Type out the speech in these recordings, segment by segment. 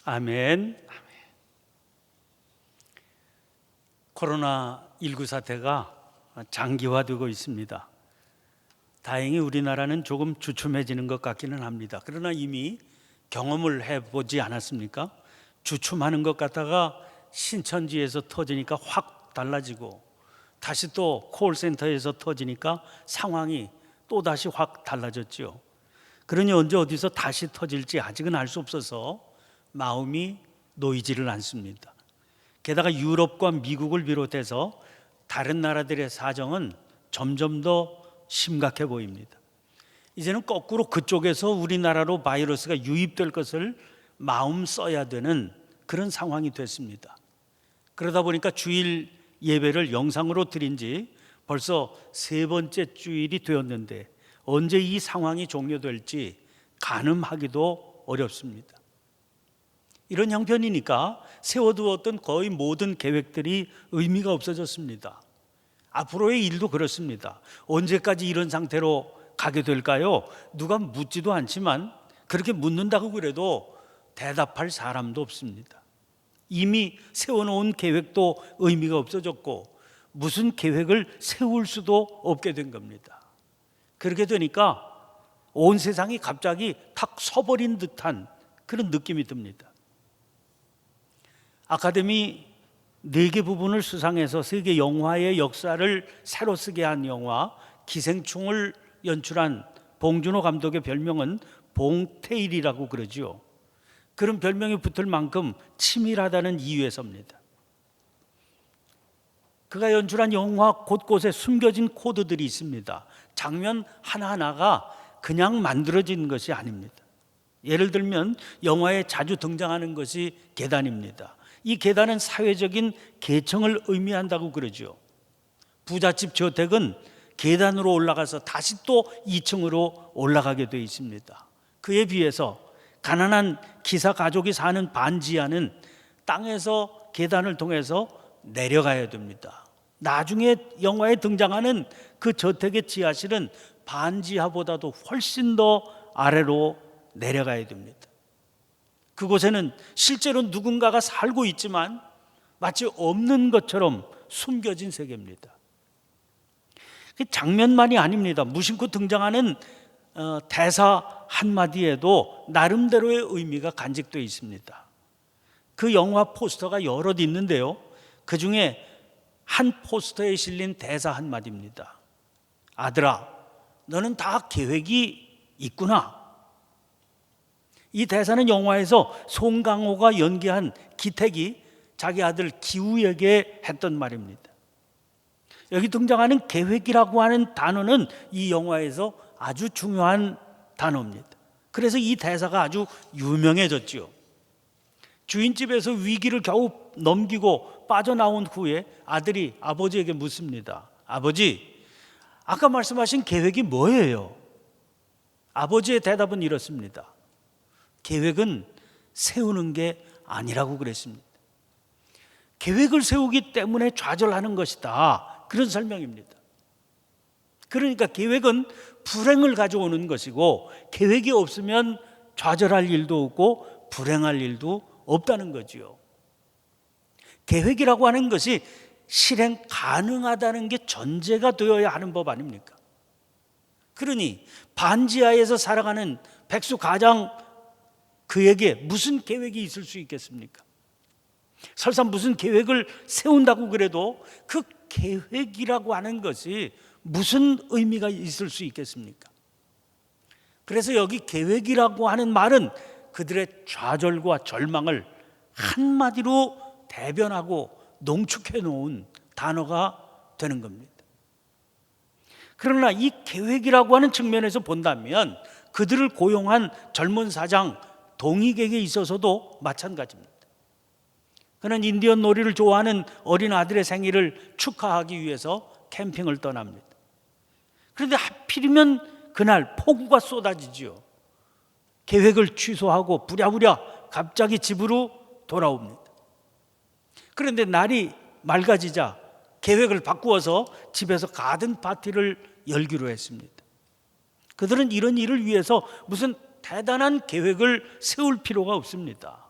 아멘. 코로나19 사태가 장기화되고 있습니다. 다행히 우리나라는 조금 주춤해지는 것 같기는 합니다. 그러나 이미 경험을 해보지 않았습니까? 주춤하는 것 같다가 신천지에서 터지니까 확 달라지고, 다시 또 콜센터에서 터지니까 상황이 또다시 확 달라졌죠. 그러니 언제 어디서 다시 터질지 아직은 알 수 없어서 마음이 놓이지를 않습니다. 게다가 유럽과 미국을 비롯해서 다른 나라들의 사정은 점점 더 심각해 보입니다. 이제는 거꾸로 그쪽에서 우리나라로 바이러스가 유입될 것을 마음 써야 되는 그런 상황이 됐습니다. 그러다 보니까 주일 예배를 영상으로 드린 지 벌써 3번째 주일이 되었는데 언제 이 상황이 종료될지 가늠하기도 어렵습니다. 이런 형편이니까 세워두었던 거의 모든 계획들이 의미가 없어졌습니다. 앞으로의 일도 그렇습니다. 언제까지 이런 상태로 가게 될까요? 누가 묻지도 않지만 그렇게 묻는다고 그래도 대답할 사람도 없습니다. 이미 세워놓은 계획도 의미가 없어졌고 무슨 계획을 세울 수도 없게 된 겁니다. 그렇게 되니까 온 세상이 갑자기 탁 서버린 듯한 그런 느낌이 듭니다. 아카데미 4개 부분을 수상해서 세계 영화의 역사를 새로 쓰게 한 영화 기생충을 연출한 봉준호 감독의 별명은 봉태일이라고 그러죠. 그런 별명이 붙을 만큼 치밀하다는 이유에서입니다. 그가 연출한 영화 곳곳에 숨겨진 코드들이 있습니다. 장면 하나하나가 그냥 만들어진 것이 아닙니다. 예를 들면 영화에 자주 등장하는 것이 계단입니다. 이 계단은 사회적인 계층을 의미한다고 그러죠. 부잣집 저택은 계단으로 올라가서 다시 또 2층으로 올라가게 되어 있습니다. 그에 비해서 가난한 기사 가족이 사는 반지하는 땅에서 계단을 통해서 내려가야 됩니다. 나중에 영화에 등장하는 그 저택의 지하실은 반지하보다도 훨씬 더 아래로 내려가야 됩니다. 그곳에는 실제로 누군가가 살고 있지만 마치 없는 것처럼 숨겨진 세계입니다. 장면만이 아닙니다. 무심코 등장하는 대사 한마디에도 나름대로의 의미가 간직되어 있습니다. 그 영화 포스터가 여럿 있는데요, 그 중에 한 포스터에 실린 대사 한마디입니다. 아들아, 너는 다 계획이 있구나. 이 대사는 영화에서 송강호가 연기한 기택이 자기 아들 기우에게 했던 말입니다. 여기 등장하는 계획이라고 하는 단어는 이 영화에서 아주 중요한 단어입니다. 그래서 이 대사가 아주 유명해졌죠. 주인집에서 위기를 겨우 넘기고 빠져나온 후에 아들이 아버지에게 묻습니다. 아버지, 아까 말씀하신 계획이 뭐예요? 아버지의 대답은 이렇습니다. 계획은 세우는 게 아니라고 그랬습니다. 계획을 세우기 때문에 좌절하는 것이다, 그런 설명입니다. 그러니까 계획은 불행을 가져오는 것이고 계획이 없으면 좌절할 일도 없고 불행할 일도 없다는 거지요. 계획이라고 하는 것이 실행 가능하다는 게 전제가 되어야 하는 법 아닙니까? 그러니 반지하에서 살아가는 백수 가장 그에게 무슨 계획이 있을 수 있겠습니까? 설사 무슨 계획을 세운다고 그래도 그 계획이라고 하는 것이 무슨 의미가 있을 수 있겠습니까? 그래서 여기 계획이라고 하는 말은 그들의 좌절과 절망을 한마디로 대변하고 농축해 놓은 단어가 되는 겁니다. 그러나 이 계획이라고 하는 측면에서 본다면 그들을 고용한 젊은 사장 동익에게 있어서도 마찬가지입니다. 그는 인디언 놀이를 좋아하는 어린 아들의 생일을 축하하기 위해서 캠핑을 떠납니다. 그런데 하필이면 그날 폭우가 쏟아지죠. 계획을 취소하고 부랴부랴 갑자기 집으로 돌아옵니다. 그런데 날이 맑아지자 계획을 바꾸어서 집에서 가든 파티를 열기로 했습니다. 그들은 이런 일을 위해서 무슨 대단한 계획을 세울 필요가 없습니다.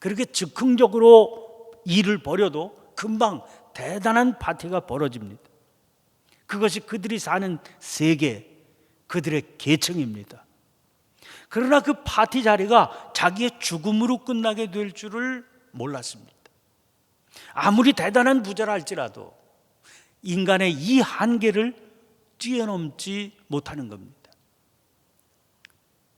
그렇게 즉흥적으로 일을 벌여도 금방 대단한 파티가 벌어집니다. 그것이 그들이 사는 세계, 그들의 계층입니다. 그러나 그 파티 자리가 자기의 죽음으로 끝나게 될 줄을 몰랐습니다. 아무리 대단한 부자라 할지라도 인간의 이 한계를 뛰어넘지 못하는 겁니다.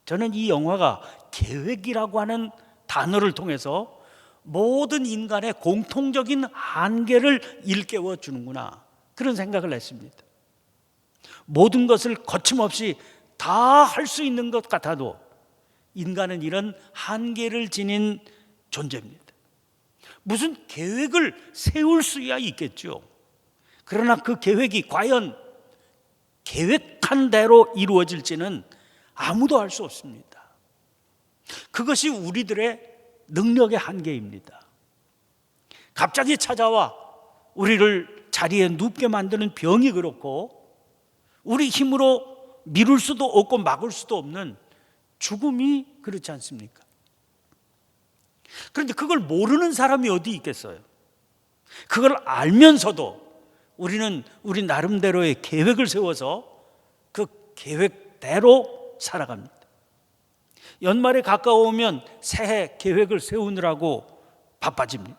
저는 이 영화가 계획이라고 하는 단어를 통해서 모든 인간의 공통적인 한계를 일깨워 주는구나, 그런 생각을 했습니다. 모든 것을 거침없이 다 할 수 있는 것 같아도 인간은 이런 한계를 지닌 존재입니다. 무슨 계획을 세울 수야 있겠죠. 그러나 그 계획이 과연 계획한 대로 이루어질지는 아무도 알 수 없습니다. 그것이 우리들의 능력의 한계입니다. 갑자기 찾아와 우리를 자리에 눕게 만드는 병이 그렇고, 우리 힘으로 미룰 수도 없고 막을 수도 없는 죽음이 그렇지 않습니까? 그런데 그걸 모르는 사람이 어디 있겠어요? 그걸 알면서도 우리는 우리 나름대로의 계획을 세워서 그 계획대로 살아갑니다. 연말에 가까워오면 새해 계획을 세우느라고 바빠집니다.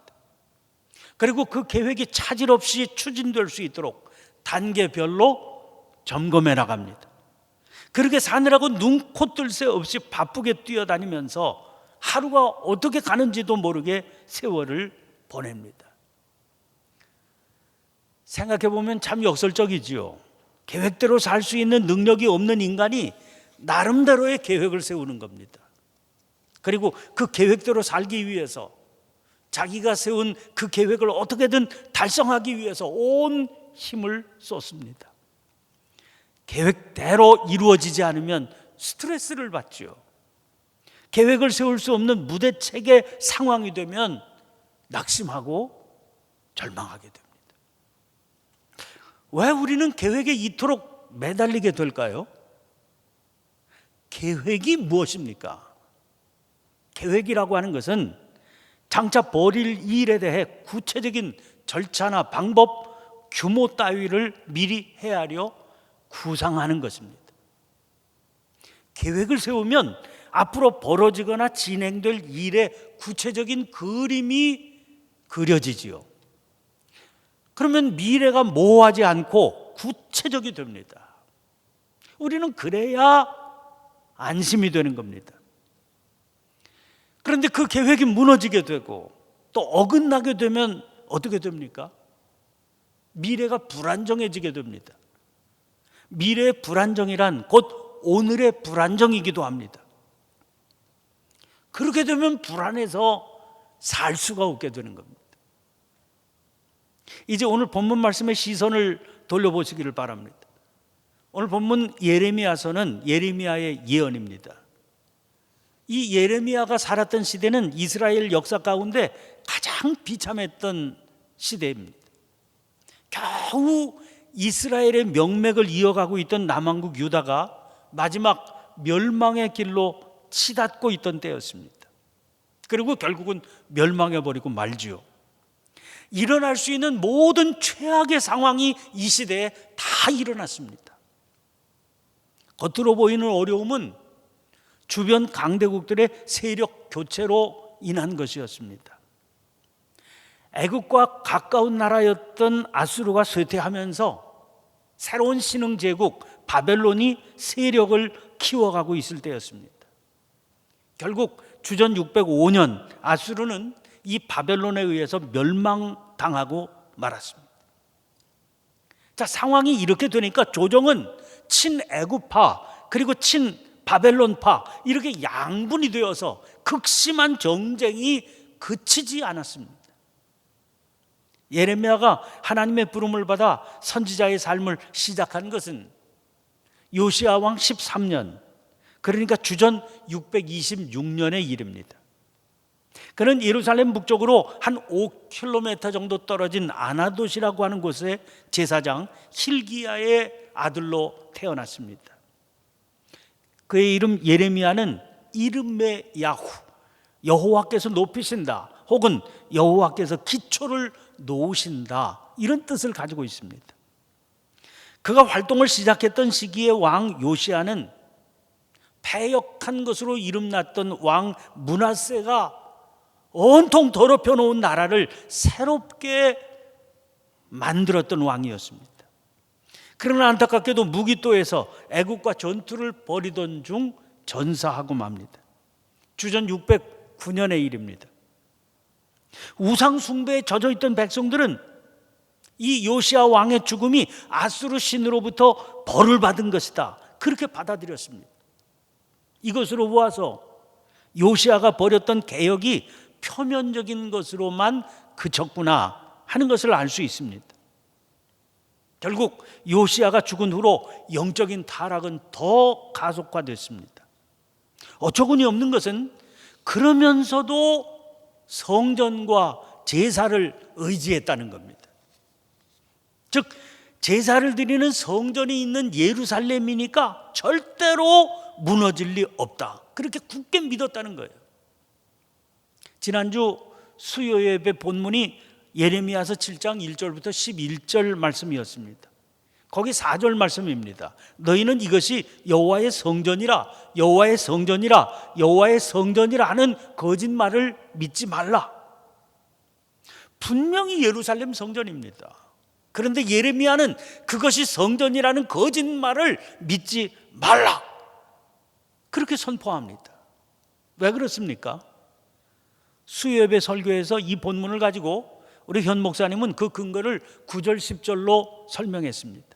그리고 그 계획이 차질 없이 추진될 수 있도록 단계별로 점검해 나갑니다. 그렇게 사느라고 눈, 코, 뜰 새 없이 바쁘게 뛰어다니면서 하루가 어떻게 가는지도 모르게 세월을 보냅니다. 생각해 보면 참 역설적이지요. 계획대로 살 수 있는 능력이 없는 인간이 나름대로의 계획을 세우는 겁니다. 그리고 그 계획대로 살기 위해서 자기가 세운 그 계획을 어떻게든 달성하기 위해서 온 힘을 쏟습니다. 계획대로 이루어지지 않으면 스트레스를 받죠. 계획을 세울 수 없는 무대책의 상황이 되면 낙심하고 절망하게 됩니다. 왜 우리는 계획에 이토록 매달리게 될까요? 계획이 무엇입니까? 계획이라고 하는 것은 장차 벌일 일에 대해 구체적인 절차나 방법, 규모 따위를 미리 헤아려 구상하는 것입니다. 계획을 세우면 앞으로 벌어지거나 진행될 일의 구체적인 그림이 그려지지요. 그러면 미래가 모호하지 않고 구체적이 됩니다. 우리는 그래야 안심이 되는 겁니다. 그런데 그 계획이 무너지게 되고 또 어긋나게 되면 어떻게 됩니까? 미래가 불안정해지게 됩니다. 미래의 불안정이란 곧 오늘의 불안정이기도 합니다. 그렇게 되면 불안해서 살 수가 없게 되는 겁니다. 이제 오늘 본문 말씀의 시선을 돌려보시기를 바랍니다. 오늘 본문 예레미야서는 예레미야의 예언입니다. 이 예레미야가 살았던 시대는 이스라엘 역사 가운데 가장 비참했던 시대입니다. 겨우 이스라엘의 명맥을 이어가고 있던 남왕국 유다가 마지막 멸망의 길로 치닫고 있던 때였습니다. 그리고 결국은 멸망해버리고 말지요. 일어날 수 있는 모든 최악의 상황이 이 시대에 다 일어났습니다. 겉으로 보이는 어려움은 주변 강대국들의 세력 교체로 인한 것이었습니다. 애국과 가까운 나라였던 아수르가 쇠퇴하면서 새로운 신흥 제국 바벨론이 세력을 키워가고 있을 때였습니다. 결국 주전 605년 아수르는 이 바벨론에 의해서 멸망당하고 말았습니다. 자, 상황이 이렇게 되니까 조정은 친애국파 그리고 친바벨론파 이렇게 양분이 되어서 극심한 정쟁이 그치지 않았습니다. 예레미야가 하나님의 부름을 받아 선지자의 삶을 시작한 것은 요시야 왕 13년, 그러니까 주전 626년의 일입니다. 그는 예루살렘 북쪽으로 한 5km 정도 떨어진 아나돗이라고 하는 곳에 제사장 hil기야의 아들로 태어났습니다. 그의 이름 예레미야는 이름의 야후, 여호와께서 높이신다, 혹은 여호와께서 기초를 놓으신다, 이런 뜻을 가지고 있습니다. 그가 활동을 시작했던 시기의 왕 요시아는 패역한 것으로 이름났던 왕 므낫세가 온통 더럽혀 놓은 나라를 새롭게 만들었던 왕이었습니다. 그러나 안타깝게도 무기또에서 애국과 전투를 벌이던 중 전사하고 맙니다. 주전 609년의 일입니다. 우상 숭배에 젖어 있던 백성들은 이 요시아 왕의 죽음이 아수르 신으로부터 벌을 받은 것이다, 그렇게 받아들였습니다. 이것으로 보아서 요시아가 벌였던 개혁이 표면적인 것으로만 그쳤구나 하는 것을 알 수 있습니다. 결국 요시아가 죽은 후로 영적인 타락은 더 가속화됐습니다. 어처구니 없는 것은 그러면서도 성전과 제사를 의지했다는 겁니다. 즉 제사를 드리는 성전이 있는 예루살렘이니까 절대로 무너질 리 없다, 그렇게 굳게 믿었다는 거예요. 지난주 수요 예배 본문이 예레미야서 7장 1절부터 11절 말씀이었습니다. 거기 4절 말씀입니다. 너희는 이것이 여호와의 성전이라, 여호와의 성전이라, 여호와의 성전이라 하는 거짓말을 믿지 말라. 분명히 예루살렘 성전입니다. 그런데 예레미야는 그것이 성전이라는 거짓말을 믿지 말라, 그렇게 선포합니다. 왜 그렇습니까? 수요예배 설교에서 이 본문을 가지고 우리 현 목사님은 그 근거를 9절 10절로 설명했습니다.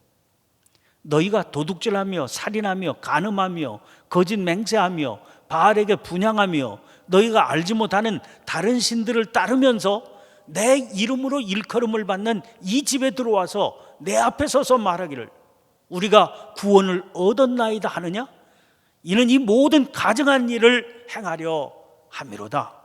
너희가 도둑질하며 살인하며 간음하며 거짓 맹세하며 바알에게 분향하며 너희가 알지 못하는 다른 신들을 따르면서 내 이름으로 일컬음을 받는 이 집에 들어와서 내 앞에 서서 말하기를 우리가 구원을 얻었나이다 하느냐? 이는 이 모든 가증한 일을 행하려 함이로다.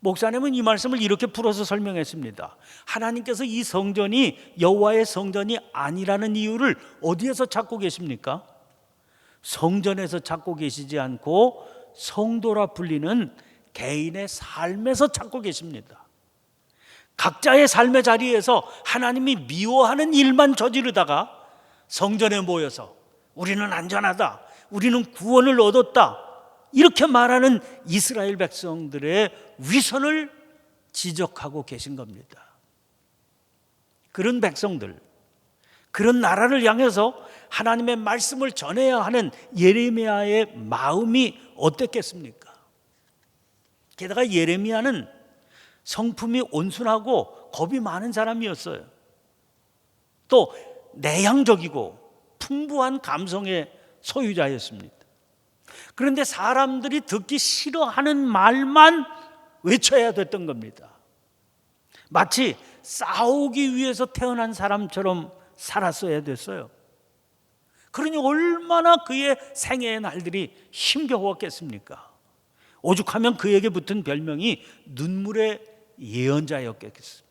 목사님은 이 말씀을 이렇게 풀어서 설명했습니다. 하나님께서 이 성전이 여호와의 성전이 아니라는 이유를 어디에서 찾고 계십니까? 성전에서 찾고 계시지 않고 성도라 불리는 개인의 삶에서 찾고 계십니다. 각자의 삶의 자리에서 하나님이 미워하는 일만 저지르다가 성전에 모여서 우리는 안전하다, 우리는 구원을 얻었다, 이렇게 말하는 이스라엘 백성들의 위선을 지적하고 계신 겁니다. 그런 백성들, 그런 나라를 향해서 하나님의 말씀을 전해야 하는 예레미야의 마음이 어땠겠습니까? 게다가 예레미야는 성품이 온순하고 겁이 많은 사람이었어요. 또 내향적이고 풍부한 감성의 소유자였습니다. 그런데 사람들이 듣기 싫어하는 말만 외쳐야 됐던 겁니다. 마치 싸우기 위해서 태어난 사람처럼 살았어야 됐어요. 그러니 얼마나 그의 생애의 날들이 힘겨웠겠습니까? 오죽하면 그에게 붙은 별명이 눈물의 예언자였겠습니까?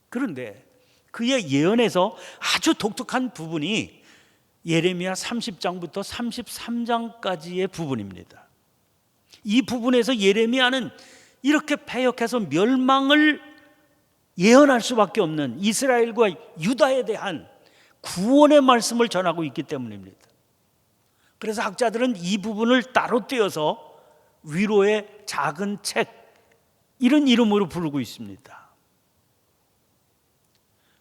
그런데 그의 예언에서 아주 독특한 부분이 예레미야 30장부터 33장까지의 부분입니다. 이 부분에서 예레미야는 이렇게 패역해서 멸망을 예언할 수밖에 없는 이스라엘과 유다에 대한 구원의 말씀을 전하고 있기 때문입니다. 그래서 학자들은 이 부분을 따로 떼어서 위로의 작은 책, 이런 이름으로 부르고 있습니다.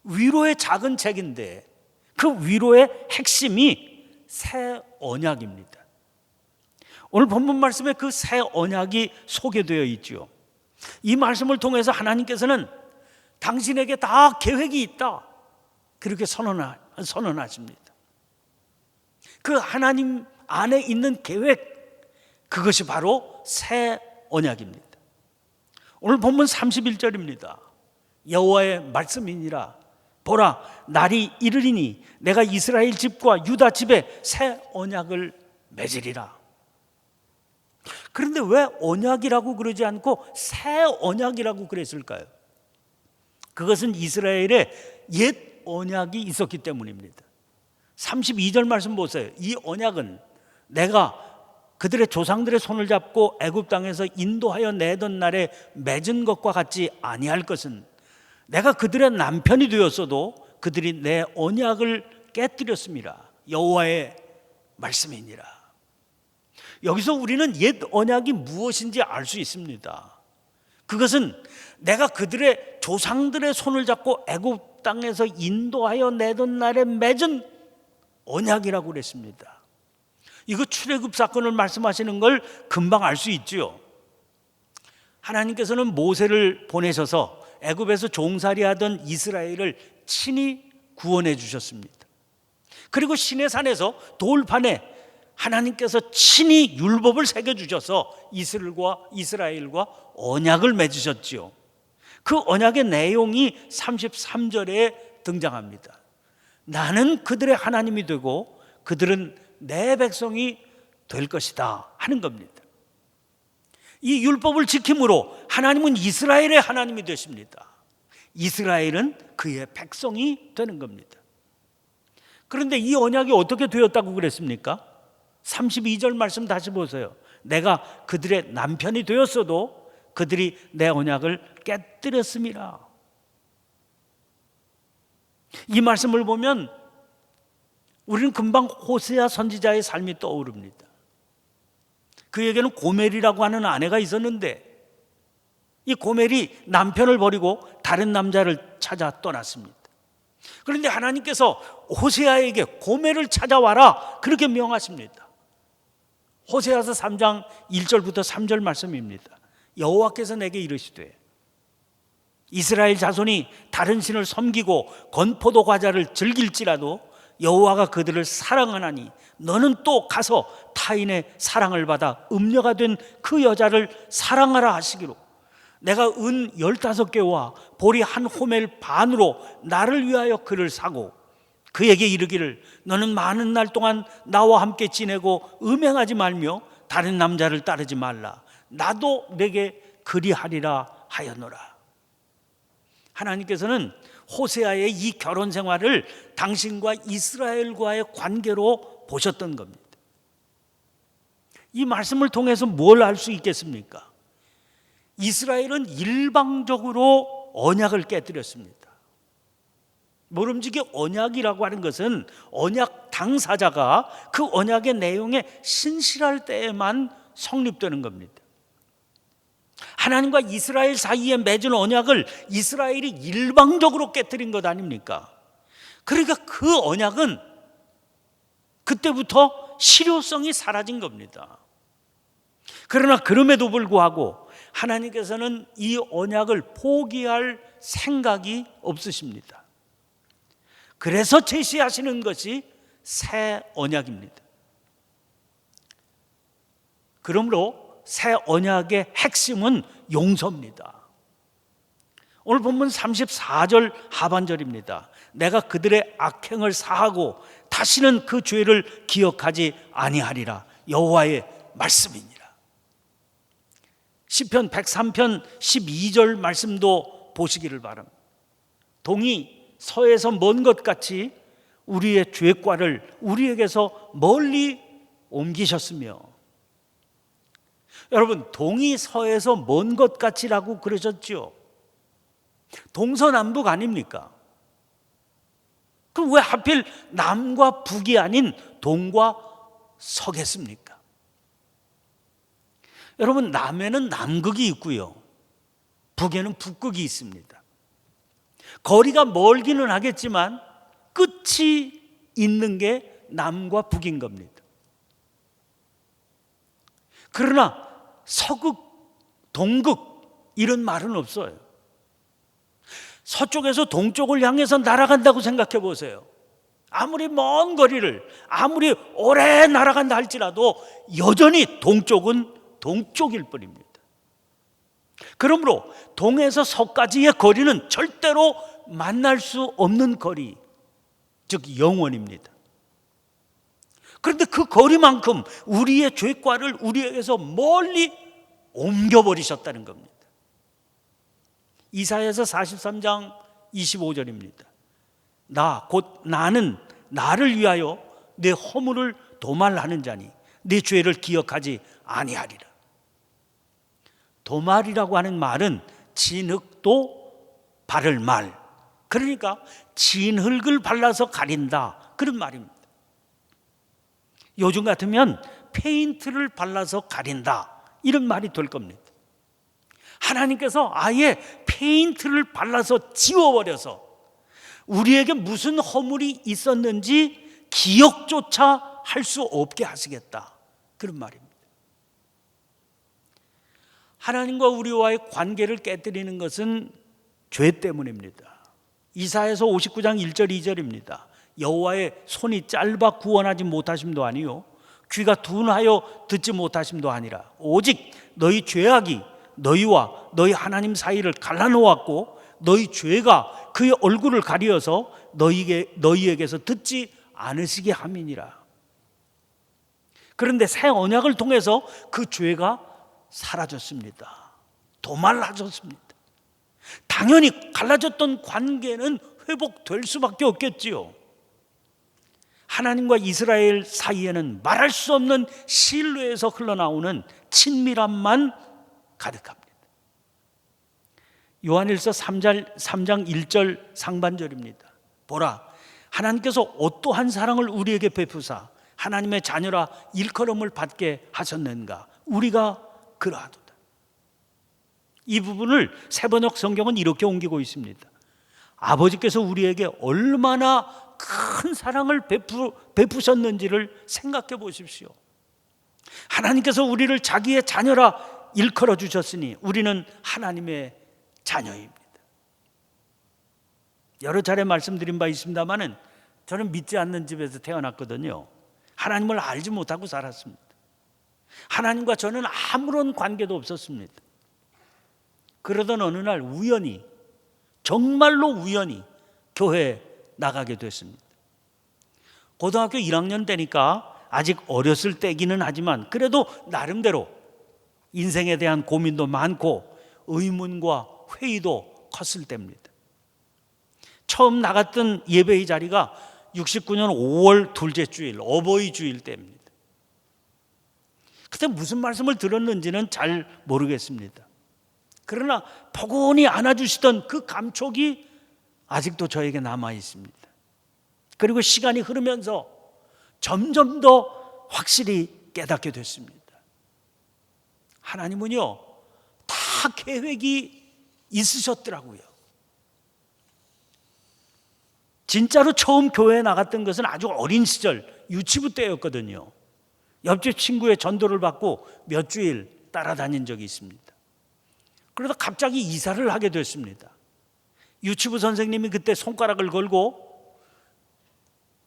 위로의 작은 책인데 그 위로의 핵심이 새 언약입니다. 오늘 본문 말씀에 그 새 언약이 소개되어 있죠. 이 말씀을 통해서 하나님께서는 당신에게 다 계획이 있다, 그렇게 선언하십니다. 그 하나님 안에 있는 계획, 그것이 바로 새 언약입니다. 오늘 본문 31절입니다. 여호와의 말씀이니라, 보라 날이 이르리니 내가 이스라엘 집과 유다 집에 새 언약을 맺으리라. 그런데 왜 언약이라고 그러지 않고 새 언약이라고 그랬을까요? 그것은 이스라엘에 옛 언약이 있었기 때문입니다. 32절 말씀 보세요. 이 언약은 내가 그들의 조상들의 손을 잡고 애굽 땅에서 인도하여 내던 날에 맺은 것과 같지 아니할 것은 내가 그들의 남편이 되었어도 그들이 내 언약을 깨뜨렸습니다. 여호와의 말씀이니라. 여기서 우리는 옛 언약이 무엇인지 알 수 있습니다. 그것은 내가 그들의 조상들의 손을 잡고 애굽 땅에서 인도하여 내던 날에 맺은 언약이라고 그랬습니다. 이거 출애굽 사건을 말씀하시는 걸 금방 알 수 있지요. 하나님께서는 모세를 보내셔서 애굽에서 종살이하던 이스라엘을 친히 구원해 주셨습니다. 그리고 시내산에서 돌판에 하나님께서 친히 율법을 새겨주셔서 이스라엘과 언약을 맺으셨지요. 그 언약의 내용이 33절에 등장합니다. 나는 그들의 하나님이 되고 그들은 내 백성이 될 것이다 하는 겁니다. 이 율법을 지킴으로 하나님은 이스라엘의 하나님이 되십니다. 이스라엘은 그의 백성이 되는 겁니다. 그런데 이 언약이 어떻게 되었다고 그랬습니까? 32절 말씀 다시 보세요. 내가 그들의 남편이 되었어도 그들이 내 언약을 깨뜨렸음이라. 이 말씀을 보면 우리는 금방 호세아 선지자의 삶이 떠오릅니다. 그에게는 고멜이라고 하는 아내가 있었는데 이 고멜이 남편을 버리고 다른 남자를 찾아 떠났습니다. 그런데 하나님께서 호세아에게 고멜을 찾아와라 그렇게 명하십니다. 호세아서 3장 1절부터 3절 말씀입니다. 여호와께서 내게 이르시되 이스라엘 자손이 다른 신을 섬기고 건포도 과자를 즐길지라도 여호와가 그들을 사랑하나니 너는 또 가서 타인의 사랑을 받아 음녀가 된 그 여자를 사랑하라 하시기로 내가 은 15개와 보리 한 호멜 반으로 나를 위하여 그를 사고 그에게 이르기를 너는 많은 날 동안 나와 함께 지내고 음행하지 말며 다른 남자를 따르지 말라. 나도 내게 그리하리라 하였노라. 하나님께서는 호세아의 이 결혼 생활을 당신과 이스라엘과의 관계로 보셨던 겁니다. 이 말씀을 통해서 뭘 알 수 있겠습니까? 이스라엘은 일방적으로 언약을 깨뜨렸습니다. 모름지기 언약이라고 하는 것은 언약 당사자가 그 언약의 내용에 신실할 때에만 성립되는 겁니다. 하나님과 이스라엘 사이에 맺은 언약을 이스라엘이 일방적으로 깨뜨린 것 아닙니까? 그러니까 그 언약은 그때부터 실효성이 사라진 겁니다. 그러나 그럼에도 불구하고 하나님께서는 이 언약을 포기할 생각이 없으십니다. 그래서 제시하시는 것이 새 언약입니다. 그러므로 새 언약의 핵심은 용서입니다. 오늘 본문 34절 하반절입니다. 내가 그들의 악행을 사하고 다시는 그 죄를 기억하지 아니하리라. 여호와의 말씀이니라. 시편 103편 12절 말씀도 보시기를 바랍니다. 동이 서에서 먼 것 같이 우리의 죄과를 우리에게서 멀리 옮기셨으며, 여러분 동이 서에서 먼 것 같이라고 그러셨죠. 동서남북 아닙니까? 그럼 왜 하필 남과 북이 아닌 동과 서겠습니까? 여러분 남에는 남극이 있고요, 북에는 북극이 있습니다. 거리가 멀기는 하겠지만 끝이 있는 게 남과 북인 겁니다. 그러나 서극, 동극 이런 말은 없어요. 서쪽에서 동쪽을 향해서 날아간다고 생각해 보세요. 아무리 먼 거리를 아무리 오래 날아간다 할지라도 여전히 동쪽은 동쪽일 뿐입니다. 그러므로 동에서 서까지의 거리는 절대로 만날 수 없는 거리, 즉 영원입니다. 그런데 그 거리만큼 우리의 죄과를 우리에게서 멀리 옮겨버리셨다는 겁니다. 이사야서 43장 25절입니다. 나는 나를 위하여 내 허물을 도말하는 자니 네 죄를 기억하지 아니하리라. 도말이라고 하는 말은 진흙도 바를 말, 그러니까 진흙을 발라서 가린다, 그런 말입니다. 요즘 같으면 페인트를 발라서 가린다, 이런 말이 될 겁니다. 하나님께서 아예 페인트를 발라서 지워버려서 우리에게 무슨 허물이 있었는지 기억조차 할 수 없게 하시겠다, 그런 말입니다. 하나님과 우리와의 관계를 깨뜨리는 것은 죄 때문입니다. 이사야서 59장 1절 2절입니다. 여호와의 손이 짧아 구원하지 못하심도 아니요 귀가 둔하여 듣지 못하심도 아니라 오직 너희 죄악이 너희와 너희 하나님 사이를 갈라놓았고 너희 죄가 그의 얼굴을 가리어서 너희에게서 듣지 않으시게 함이니라. 그런데 새 언약을 통해서 그 죄가 사라졌습니다. 도말라졌습니다. 당연히 갈라졌던 관계는 회복될 수밖에 없겠지요. 하나님과 이스라엘 사이에는 말할 수 없는 신뢰에서 흘러나오는 친밀함만 가득합니다. 요한일서 3장 1절 상반절입니다. 보라, 하나님께서 어떠한 사랑을 우리에게 베푸사 하나님의 자녀라 일컬음을 받게 하셨는가, 우리가 그러하도다. 이 부분을 세번역 성경은 이렇게 옮기고 있습니다. 아버지께서 우리에게 얼마나 큰 사랑을 베푸셨는지를 생각해 보십시오. 하나님께서 우리를 자기의 자녀라 일컬어 주셨으니 우리는 하나님의 자녀입니다. 여러 차례 말씀드린 바 있습니다만은 저는 믿지 않는 집에서 태어났거든요. 하나님을 알지 못하고 살았습니다. 하나님과 저는 아무런 관계도 없었습니다. 그러던 어느 날 우연히, 정말로 우연히 교회에 나가게 됐습니다. 고등학교 1학년 때니까 아직 어렸을 때기는 하지만 그래도 나름대로 인생에 대한 고민도 많고 의문과 회의도 컸을 때입니다. 처음 나갔던 예배의 자리가 69년 5월 둘째 주일 어버이 주일 때입니다. 그때 무슨 말씀을 들었는지는 잘 모르겠습니다. 그러나 포근히 안아주시던 그 감촉이 아직도 저에게 남아 있습니다. 그리고 시간이 흐르면서 점점 더 확실히 깨닫게 됐습니다. 하나님은요, 다 계획이 있으셨더라고요. 진짜로 처음 교회에 나갔던 것은 아주 어린 시절 유치부 때였거든요. 옆집 친구의 전도를 받고 몇 주일 따라다닌 적이 있습니다. 그러다 갑자기 이사를 하게 됐습니다. 유치부 선생님이 그때 손가락을 걸고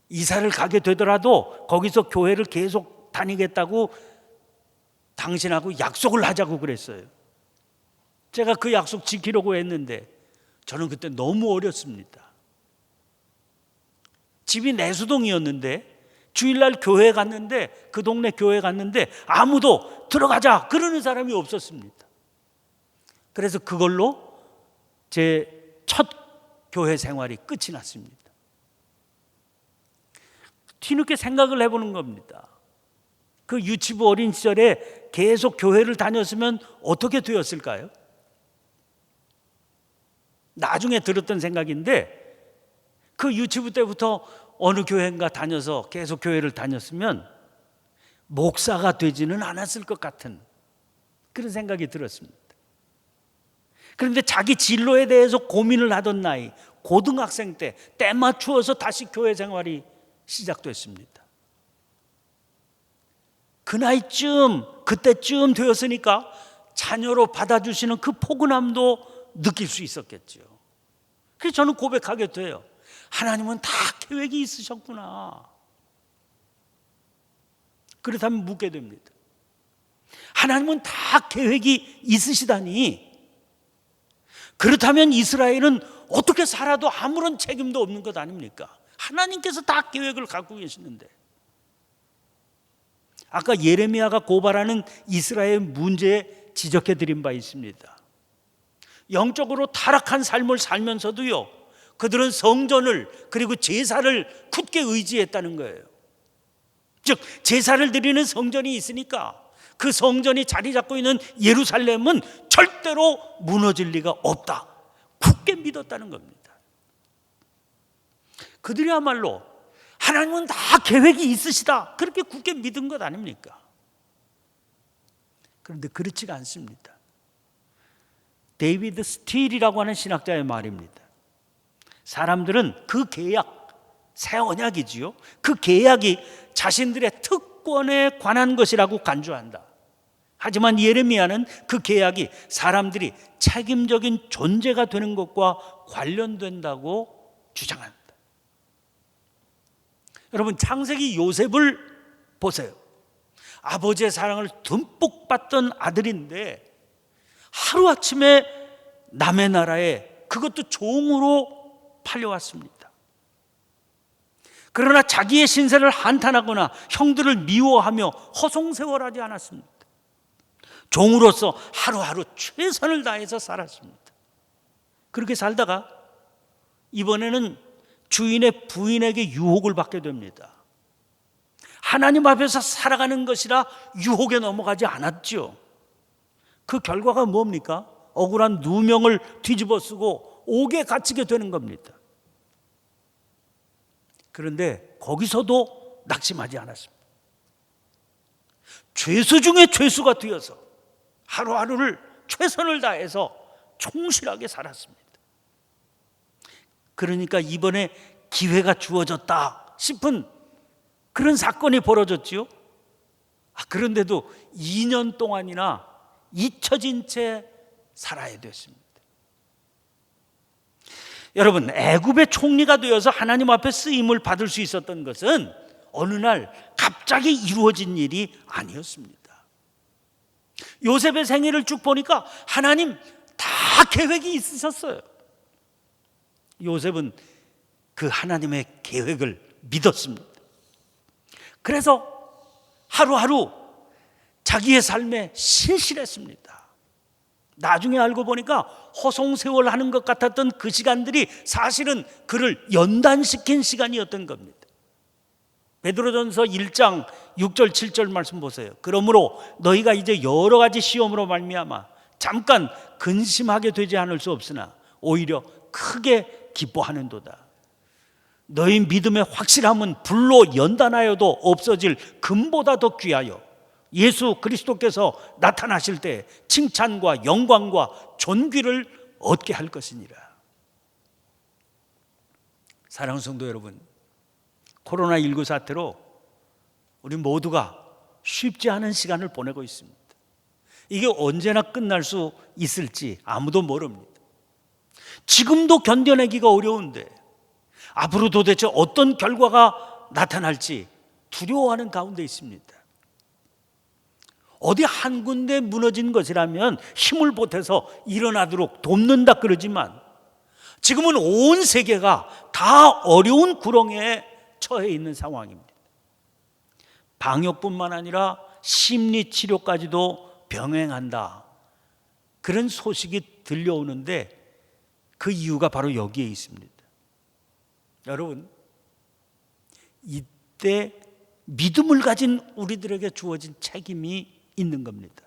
이사를 가게 되더라도 거기서 교회를 계속 다니겠다고 당신하고 약속을 하자고 그랬어요. 제가 그 약속 지키려고 했는데 저는 그때 너무 어렸습니다. 집이 내수동이었는데 주일날 교회 갔는데, 그 동네 교회 갔는데 아무도 들어가자 그러는 사람이 없었습니다. 그래서 그걸로 제 첫 교회 생활이 끝이 났습니다. 뒤늦게 생각을 해보는 겁니다. 그 유치부 어린 시절에 계속 교회를 다녔으면 어떻게 되었을까요? 나중에 들었던 생각인데 그 유치부 때부터 어느 교회인가 다녀서 계속 교회를 다녔으면 목사가 되지는 않았을 것 같은 그런 생각이 들었습니다. 그런데 자기 진로에 대해서 고민을 하던 나이, 고등학생 때 맞추어서 다시 교회 생활이 시작됐습니다. 그 나이쯤, 그때쯤 되었으니까 자녀로 받아주시는 그 포근함도 느낄 수 있었겠죠. 그래서 저는 고백하게 돼요. 하나님은 다 계획이 있으셨구나. 그렇다면 묻게 됩니다. 하나님은 다 계획이 있으시다니, 그렇다면 이스라엘은 어떻게 살아도 아무런 책임도 없는 것 아닙니까? 하나님께서 다 계획을 갖고 계시는데. 아까 예레미야가 고발하는 이스라엘 문제에 지적해 드린 바 있습니다. 영적으로 타락한 삶을 살면서도요, 그들은 성전을 그리고 제사를 굳게 의지했다는 거예요. 즉 제사를 드리는 성전이 있으니까 그 성전이 자리 잡고 있는 예루살렘은 절대로 무너질 리가 없다, 굳게 믿었다는 겁니다. 그들이야말로 하나님은 다 계획이 있으시다, 그렇게 굳게 믿은 것 아닙니까? 그런데 그렇지가 않습니다. 데이비드 스틸이라고 하는 신학자의 말입니다. 사람들은 그 계약, 새 언약이지요, 그 계약이 자신들의 특권에 관한 것이라고 간주한다. 하지만 예레미야는 그 계약이 사람들이 책임적인 존재가 되는 것과 관련된다고 주장합니다. 여러분, 창세기 요셉을 보세요. 아버지의 사랑을 듬뿍 받던 아들인데 하루아침에 남의 나라에, 그것도 종으로 팔려왔습니다. 그러나 자기의 신세를 한탄하거나 형들을 미워하며 허송세월하지 않았습니다. 종으로서 하루하루 최선을 다해서 살았습니다. 그렇게 살다가 이번에는 주인의 부인에게 유혹을 받게 됩니다. 하나님 앞에서 살아가는 것이라 유혹에 넘어가지 않았죠. 그 결과가 뭡니까? 억울한 누명을 뒤집어 쓰고 옥에 갇히게 되는 겁니다. 그런데 거기서도 낙심하지 않았습니다. 죄수 중에 죄수가 되어서 하루하루를 최선을 다해서 충실하게 살았습니다. 그러니까 이번에 기회가 주어졌다 싶은 그런 사건이 벌어졌지요. 그런데도 2년 동안이나 잊혀진 채 살아야 됐습니다. 여러분, 애굽의 총리가 되어서 하나님 앞에 쓰임을 받을 수 있었던 것은 어느 날 갑자기 이루어진 일이 아니었습니다. 요셉의 생애를 쭉 보니까 하나님 다 계획이 있으셨어요. 요셉은 그 하나님의 계획을 믿었습니다. 그래서 하루하루 자기의 삶에 신실했습니다. 나중에 알고 보니까 허송세월 하는 것 같았던 그 시간들이 사실은 그를 연단시킨 시간이었던 겁니다. 베드로전서 1장 6절 7절 말씀 보세요. 그러므로 너희가 이제 여러 가지 시험으로 말미암아 잠깐 근심하게 되지 않을 수 없으나 오히려 크게 기뻐하는도다. 너희 믿음의 확실함은 불로 연단하여도 없어질 금보다 더 귀하여 예수 그리스도께서 나타나실 때 칭찬과 영광과 존귀를 얻게 할 것이니라. 사랑하는 성도 여러분, 코로나19 사태로 우리 모두가 쉽지 않은 시간을 보내고 있습니다. 이게 언제나 끝날 수 있을지 아무도 모릅니다. 지금도 견뎌내기가 어려운데 앞으로 도대체 어떤 결과가 나타날지 두려워하는 가운데 있습니다. 어디 한 군데 무너진 것이라면 힘을 보태서 일어나도록 돕는다 그러지만 지금은 온 세계가 다 어려운 구렁에 처해 있는 상황입니다. 방역뿐만 아니라 심리치료까지도 병행한다, 그런 소식이 들려오는데 그 이유가 바로 여기에 있습니다. 여러분, 이때 믿음을 가진 우리들에게 주어진 책임이 있는 겁니다.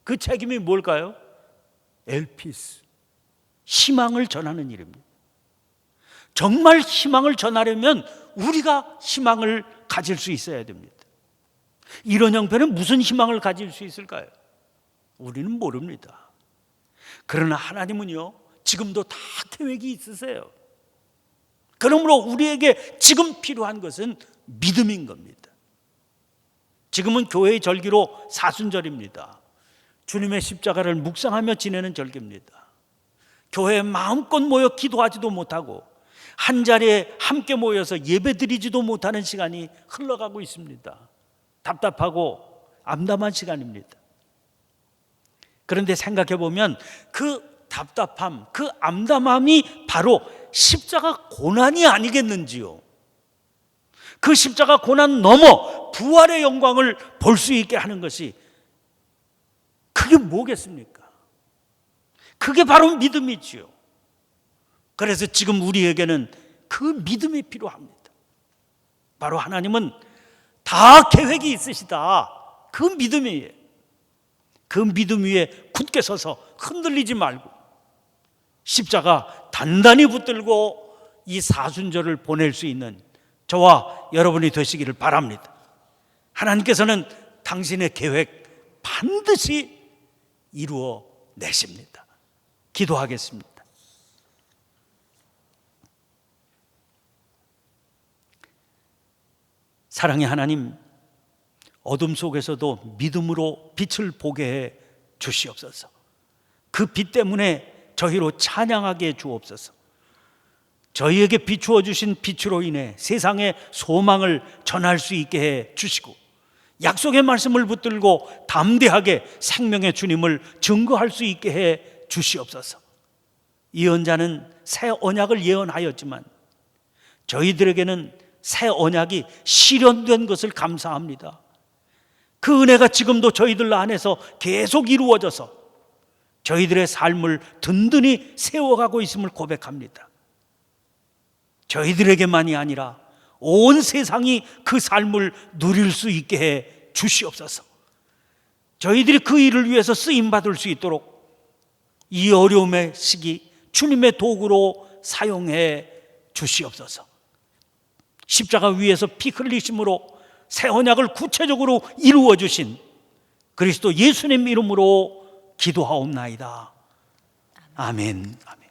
그 책임이 뭘까요? 엘피스, 희망을 전하는 일입니다. 정말 희망을 전하려면 우리가 희망을 가질 수 있어야 됩니다. 이런 형편은 무슨 희망을 가질 수 있을까요? 우리는 모릅니다. 그러나 하나님은요, 지금도 다 계획이 있으세요. 그러므로 우리에게 지금 필요한 것은 믿음인 겁니다. 지금은 교회의 절기로 사순절입니다. 주님의 십자가를 묵상하며 지내는 절기입니다. 교회에 마음껏 모여 기도하지도 못하고 한 자리에 함께 모여서 예배드리지도 못하는 시간이 흘러가고 있습니다. 답답하고 암담한 시간입니다. 그런데 생각해 보면 그 답답함, 그 암담함이 바로 십자가 고난이 아니겠는지요. 그 십자가 고난 넘어 부활의 영광을 볼 수 있게 하는 것이 그게 뭐겠습니까? 그게 바로 믿음이지요. 그래서 지금 우리에게는 그 믿음이 필요합니다. 바로 하나님은 다 계획이 있으시다. 그 믿음이에요. 그 믿음 위에 굳게 서서 흔들리지 말고 십자가 단단히 붙들고 이 사순절을 보낼 수 있는 저와 여러분이 되시기를 바랍니다. 하나님께서는 당신의 계획 반드시 이루어 내십니다. 기도하겠습니다. 사랑의 하나님, 어둠 속에서도 믿음으로 빛을 보게 해 주시옵소서. 그 빛 때문에 저희로 찬양하게 해 주옵소서. 저희에게 비추어 주신 빛으로 인해 세상에 소망을 전할 수 있게 해 주시고, 약속의 말씀을 붙들고 담대하게 생명의 주님을 증거할 수 있게 해 주시옵소서. 예언자는 새 언약을 예언하였지만 저희들에게는 새 언약이 실현된 것을 감사합니다. 그 은혜가 지금도 저희들 안에서 계속 이루어져서 저희들의 삶을 든든히 세워가고 있음을 고백합니다. 저희들에게만이 아니라 온 세상이 그 삶을 누릴 수 있게 해 주시옵소서. 저희들이 그 일을 위해서 쓰임받을 수 있도록 이 어려움의 시기 주님의 도구로 사용해 주시옵소서. 십자가 위에서 피 흘리심으로 새 언약을 구체적으로 이루어 주신 그리스도 예수님 이름으로 기도하옵나이다. 아멘. 아멘.